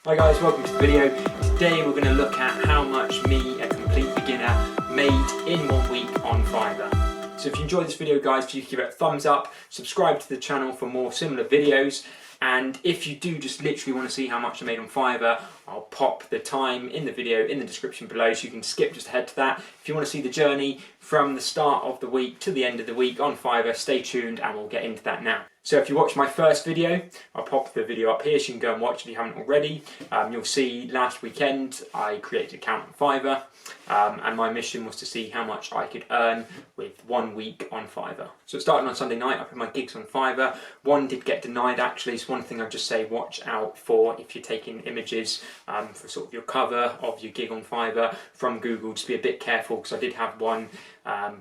Hi guys, welcome to the video. Today we're going to look at how much me, a complete beginner, made in 1 week on Fiverr. So if you enjoyed this video guys, please give it a thumbs up, subscribe to the channel for more similar videos, and if you do just literally want to see how much I made on Fiverr, I'll pop the time in the video in the description below so you can skip just ahead to that. If you want to see the journey from the start of the week to the end of the week on Fiverr, stay tuned and we'll get into that now. So if you watched my first video, I'll pop the video up here so you can go and watch if you haven't already. You'll see last weekend I created an account on Fiverr and my mission was to see how much I could earn with 1 week on Fiverr. So it started on Sunday night, I put my gigs on Fiverr. One did get denied actually, so one thing I'd just say watch out for if you're taking images for sort of your cover of your gig on Fiverr from Google. Just be a bit careful because I did have one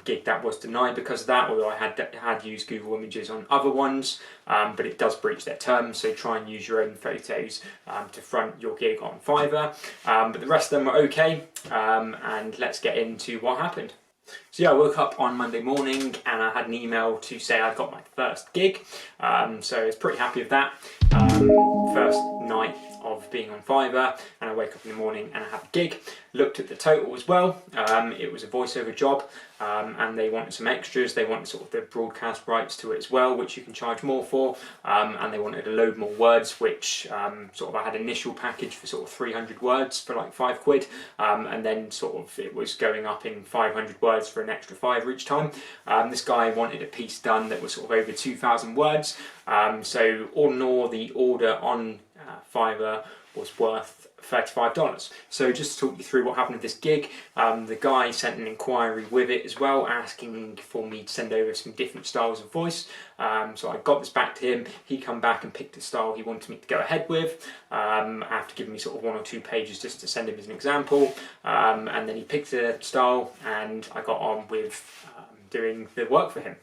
gig that was denied because of that, although I had used Google Images on other ones, but it does breach their terms, so try and use your own photos to front your gig on Fiverr. But the rest of them were okay, and let's get into what happened. So yeah, I woke up on Monday morning and I had an email to say I got my first gig, so I was pretty happy with that. First night of being on Fiverr, and I wake up in the morning and I have a gig. Looked at the total as well. It was a voiceover job, and they wanted some extras. They wanted sort of the broadcast rights to it as well, which you can charge more for, and they wanted a load more words, which sort of I had an initial package for sort of 300 words for like £5, and then sort of it was going up in 500 words for an extra £5 each time. This guy wanted a piece done that was sort of over 2,000 words, so all in all the order on Fiverr was worth $35. So just to talk you through what happened with this gig, the guy sent an inquiry with it as well, asking for me to send over some different styles of voice. So I got this back to him. He come back and picked a style he wanted me to go ahead with, after giving me sort of 1 or 2 pages just to send him as an example. And then he picked a style and I got on with doing the work for him.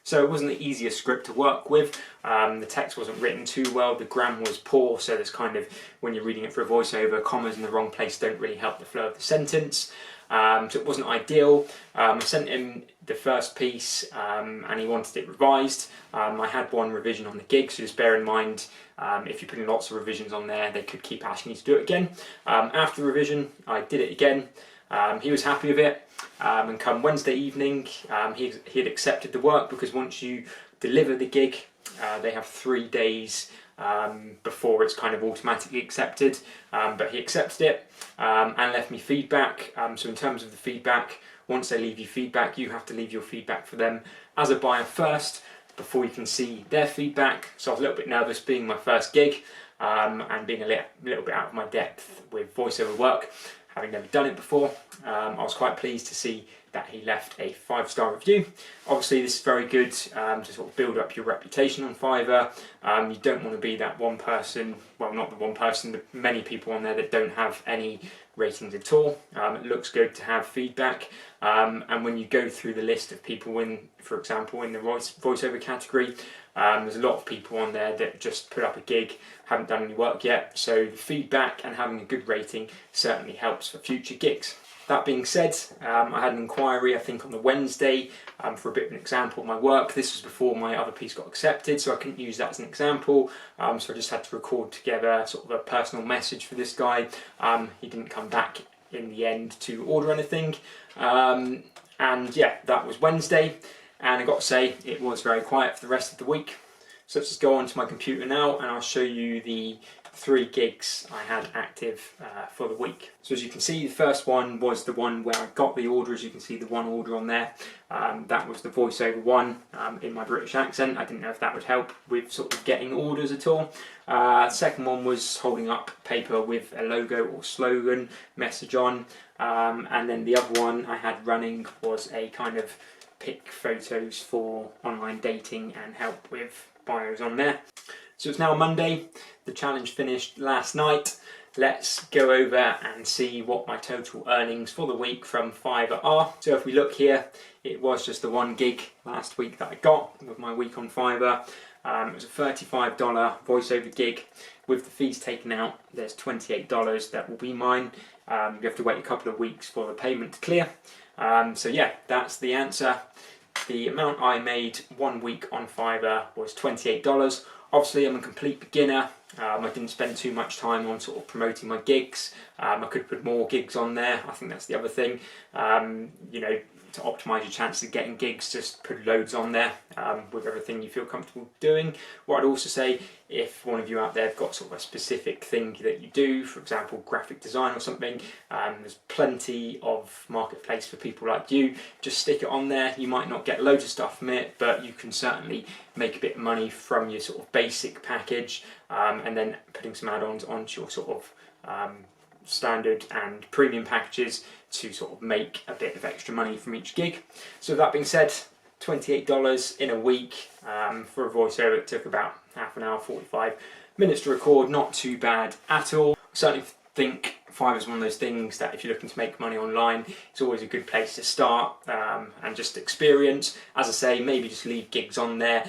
So it wasn't the easiest script to work with. The text wasn't written too well, the grammar was poor, so there's kind of, when you're reading it for a voiceover, commas in the wrong place don't really help the flow of the sentence. So it wasn't ideal. I sent him the first piece and he wanted it revised. I had 1 revision on the gig, so just bear in mind if you're putting lots of revisions on there, they could keep asking you to do it again. After the revision, I did it again. He was happy with it, and come Wednesday evening he had accepted the work, because once you deliver the gig they have 3 days before it's kind of automatically accepted, but he accepted it and left me feedback. So in terms of the feedback, once they leave you feedback, you have to leave your feedback for them as a buyer first before you can see their feedback. So I was a little bit nervous being my first gig and being a little bit out of my depth with voiceover work, having never done it before. I was quite pleased to see that he left a 5-star review. Obviously this is very good to sort of build up your reputation on Fiverr. You don't want to be that one person, well not the one person, the many people on there that don't have any ratings at all. It looks good to have feedback, and when you go through the list of people in, for example in the voiceover category, there's a lot of people on there that just put up a gig, haven't done any work yet, so the feedback and having a good rating certainly helps for future gigs. That being said, I had an inquiry I think on the Wednesday for a bit of an example of my work. This was before my other piece got accepted, so I couldn't use that as an example, so I just had to record together sort of a personal message for this guy. He didn't come back in the end to order anything, and yeah, that was Wednesday, and I got to say it was very quiet for the rest of the week. So let's just go onto my computer now and I'll show you the 3 gigs I had active for the week. So as you can see, the first one was the one where I got the order. As you can see, the 1 order on there, that was the voiceover one in my British accent. I didn't know if that would help with sort of getting orders at all. Second one was holding up paper with a logo or slogan message on, and then the other one I had running was a kind of pick photos for online dating and help with bios on there. So it's now Monday, the challenge finished last night. Let's go over and see what my total earnings for the week from Fiverr are. So if we look here, it was just the 1 gig last week that I got with my week on Fiverr. It was a $35 voiceover gig. With the fees taken out, there's $28 that will be mine. You have to wait a couple of weeks for the payment to clear. So yeah, that's the answer. The amount I made 1 week on Fiverr was $28. Obviously I'm a complete beginner. I didn't spend too much time on sort of promoting my gigs. I could put more gigs on there. I think that's the other thing. You know, to optimise your chances of getting gigs, just put loads on there with everything you feel comfortable doing. What I'd also say, if one of you out there have got sort of a specific thing that you do, for example graphic design or something, there's plenty of marketplace for people like you. Just stick it on there. You might not get loads of stuff from it, but you can certainly make a bit of money from your sort of basic package, and then putting some add-ons onto your sort of standard and premium packages to sort of make a bit of extra money from each gig. So with that being said, $28 in a week for a voiceover. It took about half an hour, 45 minutes to record. Not too bad at all. I certainly think Fiverr is one of those things that if you're looking to make money online, it's always a good place to start and just experience. As I say, maybe just leave gigs on there.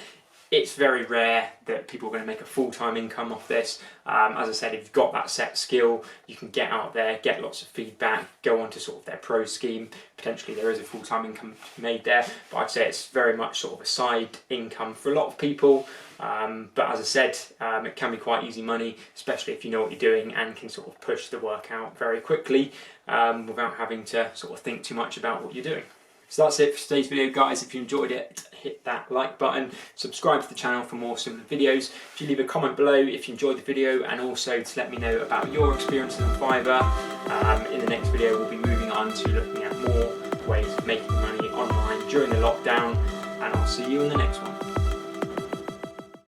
It's very rare that people are going to make a full-time income off this. As I said, if you've got that set skill, you can get out there, get lots of feedback, go on to sort of their pro scheme. Potentially there is a full-time income made there, but I'd say it's very much sort of a side income for a lot of people. But as I said, it can be quite easy money, especially if you know what you're doing and can sort of push the work out very quickly without having to sort of think too much about what you're doing. So that's it for today's video, guys. If you enjoyed it, hit that like button, subscribe to the channel for more similar videos. If you leave a comment below if you enjoyed the video, and also to let me know about your experiences on Fiverr. In the next video we'll be moving on to looking at more ways of making money online during the lockdown, and I'll see you in the next one.